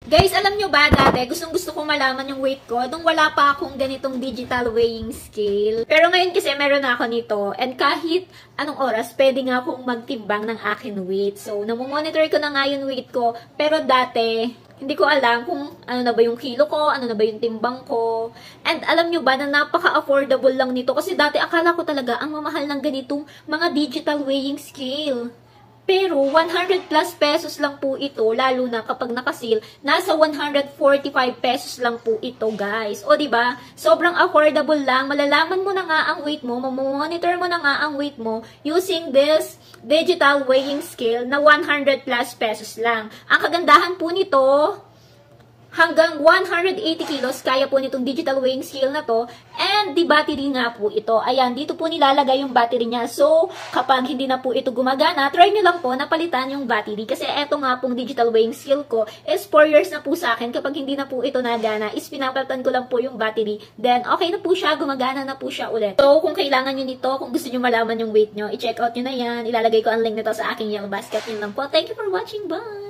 Guys, alam nyo ba dati, gustong-gusto kong malaman yung weight ko nung wala pa akong ganitong digital weighing scale. Pero ngayon kasi meron na ako nito. And kahit anong oras, pwede nga akong magtimbang ng akin weight. So, namomonitor ko na nga yung weight ko. Pero dati, hindi ko alam kung ano na ba yung kilo ko, ano na ba yung timbang ko. And alam nyo ba na napaka-affordable lang nito. Kasi dati akala ko talaga ang mamahal ng ganitong mga digital weighing scale. Pero 100 plus pesos lang po ito, lalo na kapag naka-sale, nasa 145 pesos lang po ito, guys. O, di ba? Sobrang affordable lang. Malalaman mo na nga ang weight mo, mamonitor mo na nga ang weight mo using this digital weighing scale na 100 plus pesos lang. Ang kagandahan po nito, hanggang 180 kilos, kaya po nitong digital weighing scale na to. And the battery nga po ito. Ayan, dito po nilalagay yung battery niya. So, kapag hindi na po ito gumagana, try nyo lang po na palitan yung battery. Kasi eto nga pong digital weighing scale ko is 4 years na po sa akin. Kapag hindi na po ito nagana, is pinapalitan ko lang po yung battery. Then, okay na po siya, gumagana na po siya ulit. So, kung kailangan nyo nito, kung gusto nyo malaman yung weight nyo, i-check out nyo na yan. Ilalagay ko ang link nito sa aking yellow basket. Yun lang po. Thank you for watching. Bye!